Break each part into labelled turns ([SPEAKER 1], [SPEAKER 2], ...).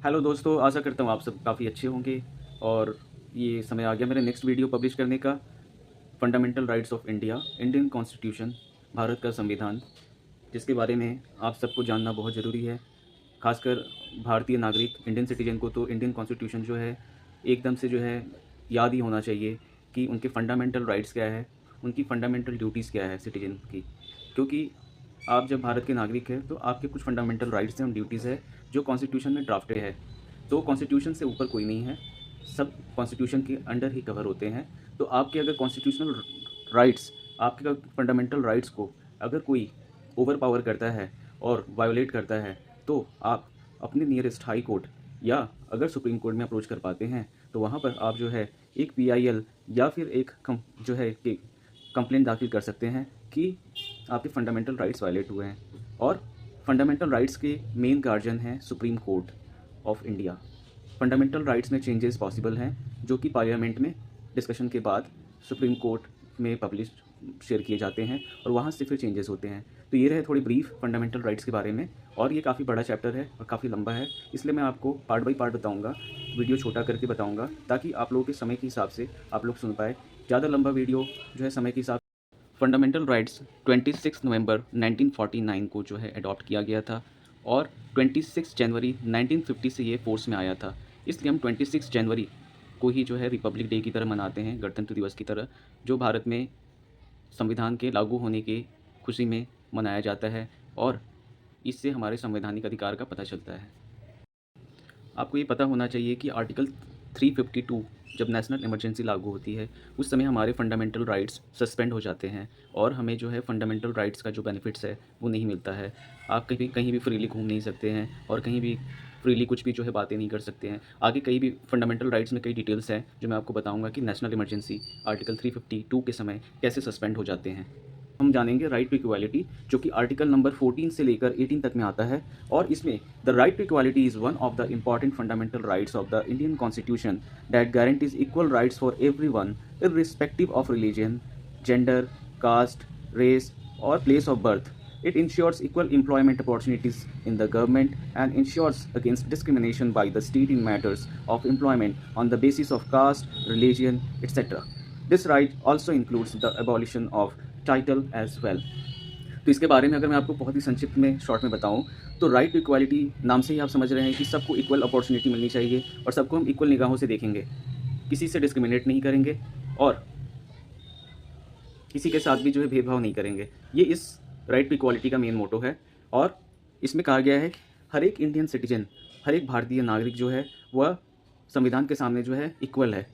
[SPEAKER 1] Hello दोस्तों, आशा करता हूँ आप सब काफ़ी अच्छे होंगे। और ये समय आ गया मेरे नेक्स्ट वीडियो पब्लिश करने का। Fundamental rights of India, Indian constitution, Bharat का संविधान, जिसके बारे में आप सबको जानना बहुत ज़रूरी है। खासकर भारतीय नागरिक, इंडियन सिटीजन को तो इंडियन कॉन्स्टिट्यूशन जो है एकदम से जो है याद ही होना चाहिए कि उनके फंडामेंटल राइट्स क्या है, उनकी फंडामेंटल ड्यूटीज़ क्या है सिटीजन की। क्योंकि आप जब भारत के नागरिक हैं तो आपके कुछ फंडामेंटल राइट्स हैं और ड्यूटीज़ है जो कॉन्स्टिट्यूशन में ड्राफ्टेड है। तो कॉन्स्टिट्यूशन से ऊपर कोई नहीं है, सब कॉन्स्टिट्यूशन के अंडर ही कवर होते हैं। तो आपके अगर कॉन्स्टिट्यूशनल राइट्स, आपके फंडामेंटल राइट्स को अगर कोई ओवर पावर करता है और वायोलेट करता है तो आप अपने नियरेस्ट हाई कोर्ट या अगर सुप्रीम कोर्ट में अप्रोच कर पाते हैं तो वहाँ पर आप जो है एक पीआईएल या फिर एक जो है कि कंप्लेंट दाखिल कर सकते हैं कि आपके फंडामेंटल राइट्स वायलेट हुए हैं। और फंडामेंटल राइट्स के मेन गार्जियन हैं supreme court of India. Fundamental rights में चेंजेस पॉसिबल हैं जो कि पार्लियामेंट में डिस्कशन के बाद सुप्रीम कोर्ट में पब्लिश शेयर किए जाते हैं और वहाँ से फिर चेंजेस होते हैं। तो ये रहे थोड़ी ब्रीफ फंडामेंटल राइट्स के बारे में। और ये काफ़ी बड़ा चैप्टर है और काफ़ी लंबा है, इसलिए मैं आपको पार्ट बाई पार्ट बताऊंगा, वीडियो छोटा करके बताऊंगा ताकि आप लोगों के समय के हिसाब से आप लोग सुन पाए। ज़्यादा लंबा वीडियो जो है समय के हिसाब। फंडामेंटल राइट्स 26 नवंबर 1949 को जो है अडॉप्ट किया गया था और 26 जनवरी 1950 से ये फोर्स में आया था। इसलिए हम 26 जनवरी को ही जो है रिपब्लिक डे की तरह मनाते हैं, गणतंत्र दिवस की तरह, जो भारत में संविधान के लागू होने की खुशी में मनाया जाता है और इससे हमारे संवैधानिक अधिकार का पता चलता है। आपको ये पता होना चाहिए कि आर्टिकल 352 जब नेशनल इमरजेंसी लागू होती है उस समय हमारे फंडामेंटल राइट्स सस्पेंड हो जाते हैं और हमें जो है फंडामेंटल राइट्स का जो बेनिफिट्स है वो नहीं मिलता है। आप कहीं कहीं भी फ्रीली घूम नहीं सकते हैं और कहीं भी फ्रीली कुछ भी जो है बातें नहीं कर सकते हैं। आगे कई भी फंडामेंटल राइट्स में कई डिटेल्स हैं जो मैं आपको बताऊंगा कि नेशनल इमरजेंसी आर्टिकल 352 के समय कैसे सस्पेंड हो जाते हैं। हम जानेंगे राइट टू इक्वालिटी, जो कि आर्टिकल नंबर 14 से लेकर 18 तक में आता है। और इसमें the right to equality is one of the important fundamental rights of the Indian constitution that guarantees equal rights for everyone irrespective of religion, gender, caste, race, or place of birth. It ensures equal employment opportunities in the government and ensures against discrimination by the state in matters of employment on the basis of caste, religion, etc. This right also includes the abolition of title as well. तो इसके बारे में अगर मैं आपको बहुत ही संक्षिप्त में शॉर्ट में बताऊं तो राइट टू इक्वालिटी नाम से ही आप समझ रहे हैं कि सबको इक्वल अपॉर्चुनिटी मिलनी चाहिए और सबको हम इक्वल निगाहों से देखेंगे, किसी से डिस्क्रिमिनेट नहीं करेंगे और किसी के साथ भी जो है भेदभाव नहीं करेंगे। ये इस राइट टू इक्वालिटी का मेन मोटो है। और इसमें कहा गया है कि हर एक इंडियन सिटीजन, हर एक भारतीय नागरिक जो है वह संविधान के सामने जो है इक्वल है,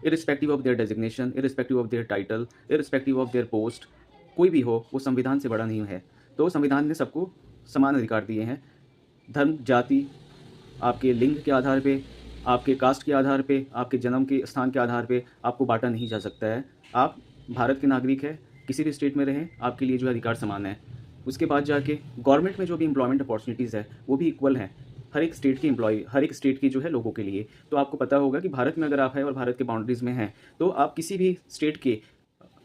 [SPEAKER 1] irrespective of their designation, irrespective of their title, irrespective of their post. कोई भी हो वो संविधान से बड़ा नहीं है। तो संविधान ने सबको समान अधिकार दिए हैं। धर्म, जाति, आपके लिंग के आधार पे, आपके कास्ट के आधार पे, आपके जन्म के स्थान के आधार पे आपको बांटा नहीं जा सकता है। आप भारत के नागरिक हैं, किसी भी स्टेट में रहें, आपके लिए जो अधिकार समान है। उसके बाद जाके गवर्नमेंट में जो भी एम्प्लॉयमेंट अपॉर्चुनिटीज़ है वो भी इक्वल हैं हर एक स्टेट के एम्प्लॉय, हर एक स्टेट की जो है लोगों के लिए। तो आपको पता होगा कि भारत में अगर आप हैं और भारत के बाउंड्रीज़ में हैं तो आप किसी भी स्टेट के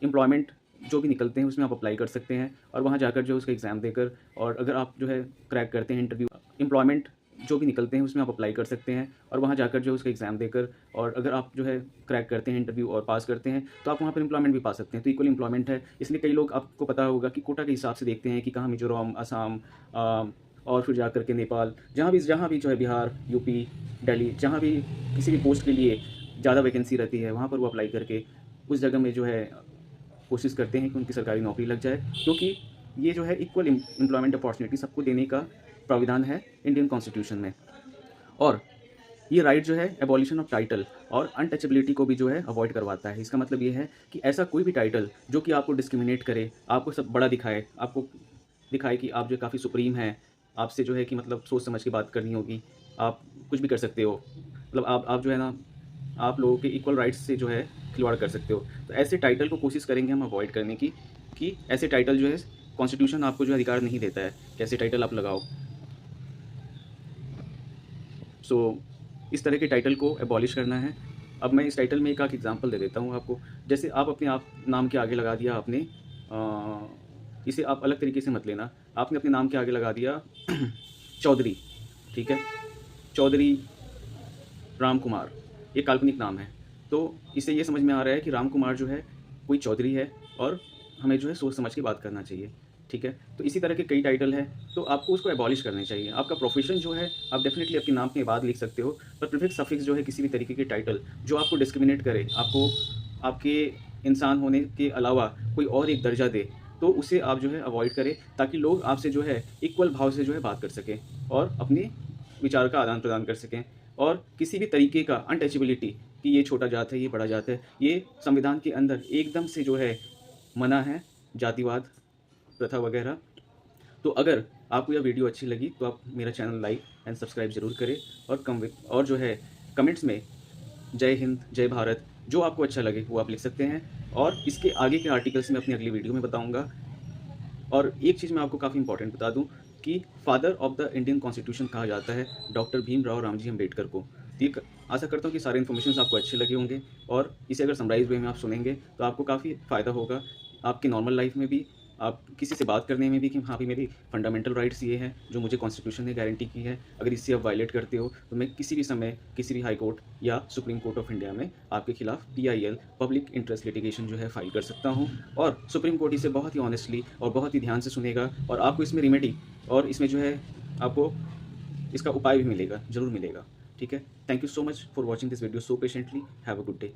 [SPEAKER 1] एम्प्लॉयमेंट जो भी निकलते हैं उसमें आप अप्लाई कर सकते हैं और वहाँ जाकर जो उसका एग्ज़ाम देकर, और अगर आप जो है क्रैक करते हैं इंटरव्यू, एम्प्लॉयमेंट जो भी निकलते हैं उसमें आप अप्लाई कर सकते हैं और वहाँ जाकर जो उसका एग्ज़ाम देकर, और अगर आप जो है क्रैक करते हैं इंटरव्यू और पास करते हैं तो आप वहाँ पर एम्प्लॉयमेंट भी पा सकते हैं। तो इक्वल एम्प्लॉयमेंट है, इसलिए कई लोग, आपको पता होगा कि कोटा के हिसाब से देखते हैं कि कहाँ मिजोरम, असम और फिर जा कर के नेपाल, जहाँ भी जो है बिहार, यूपी, दिल्ली, जहाँ भी किसी भी पोस्ट के लिए ज़्यादा वैकेंसी रहती है वहाँ पर वो अप्लाई करके उस जगह में जो है कोशिश करते हैं कि उनकी सरकारी नौकरी लग जाए, क्योंकि ये जो है इक्वल एम्प्लॉयमेंट अपॉर्चुनिटी सबको देने का प्राविधान है इंडियन कॉन्स्टिट्यूशन में। और ये राइट जो है एबॉलिशन ऑफ टाइटल और अनटचेबिलिटी को भी जो है अवॉइड करवाता है। इसका मतलब ये है कि ऐसा कोई भी टाइटल जो कि आपको डिस्क्रिमिनेट करे, आपको सब बड़ा दिखाए, आपको दिखाए कि आप जो काफ़ी सुप्रीम हैं, आपसे जो है कि मतलब सोच समझ के बात करनी होगी, आप कुछ भी कर सकते हो, मतलब आप जो है ना, आप लोगों के इक्वल राइट्स से जो है खिलवाड़ कर सकते हो। तो ऐसे टाइटल को कोशिश करेंगे हम अवॉइड करने की, कि ऐसे टाइटल जो है कॉन्स्टिट्यूशन आपको जो अधिकार नहीं देता है कि ऐसे टाइटल आप लगाओ। सो इस तरह के टाइटल को एबॉलिश करना है। अब मैं इस टाइटल में एक एग्जांपल दे देता हूँ आपको। जैसे आप अपने आप नाम के आगे लगा दिया आपने, इसे आप अलग तरीके से मत लेना, आपने अपने नाम के आगे लगा दिया चौधरी, ठीक है। चौधरी राम कुमार, ये काल्पनिक नाम है। तो इससे ये समझ में आ रहा है कि राम कुमार जो है कोई चौधरी है और हमें जो है सोच समझ के बात करना चाहिए, ठीक है। तो इसी तरह के कई टाइटल हैं, तो आपको उसको एबॉलिश करने चाहिए। आपका प्रोफेशन जो है आप डेफिनेटली आपके नाम के बाद लिख सकते हो, पर प्रीफिक्स सफिक्स जो है किसी भी तरीके के टाइटल जो आपको डिस्क्रिमिनेट करे, आपको आपके इंसान होने के अलावा कोई और एक दर्जा दे, तो उसे आप जो है अवॉइड करें, ताकि लोग आपसे जो है इक्वल भाव से जो है बात कर सकें और अपने विचार का आदान प्रदान कर सकें। और किसी भी तरीके का अनटचेबिलिटी कि ये छोटा जात है, ये बड़ा जात है, ये संविधान के अंदर एकदम से जो है मना है, जातिवाद प्रथा वगैरह। तो अगर आपको यह वीडियो अच्छी लगी तो आप मेरा चैनल लाइक एंड सब्सक्राइब ज़रूर करें और जो है कमेंट्स में जय हिंद, जय भारत, जो आपको अच्छा लगे वो आप लिख सकते हैं, और इसके आगे के आर्टिकल्स मैं अपनी अगली वीडियो में बताऊंगा। और एक चीज़ मैं आपको काफ़ी इंपॉर्टेंट बता दूं कि father of the Indian constitution कहा जाता है डॉक्टर भीमराव रामजी अम्बेडकर को। आशा करता हूँ कि सारे इन्फॉर्मेशन आपको अच्छे लगे होंगे, और इसे अगर समराइज वे में आप सुनेंगे तो आपको काफ़ी फ़ायदा होगा आपकी नॉर्मल लाइफ में भी, आप किसी से बात करने में भी कि हाँ भाई मेरी फंडामेंटल राइट्स ये हैं जो मुझे कॉन्स्टिट्यूशन ने गारंटी की है, अगर इससे आप वायलेट करते हो तो मैं किसी भी समय किसी भी हाई कोर्ट या सुप्रीम कोर्ट ऑफ इंडिया में आपके खिलाफ PIL पब्लिक इंटरेस्ट लिटिगेशन जो है फाइल कर सकता हूँ। और सुप्रीम कोर्ट इसे बहुत ही ऑनेस्टली और बहुत ही ध्यान से सुनेगा, और आपको इसमें रिमेडी और इसमें जो है आपको इसका उपाय भी मिलेगा, ज़रूर मिलेगा, ठीक है। Thank you so much for watching this video so patiently. Have a good day.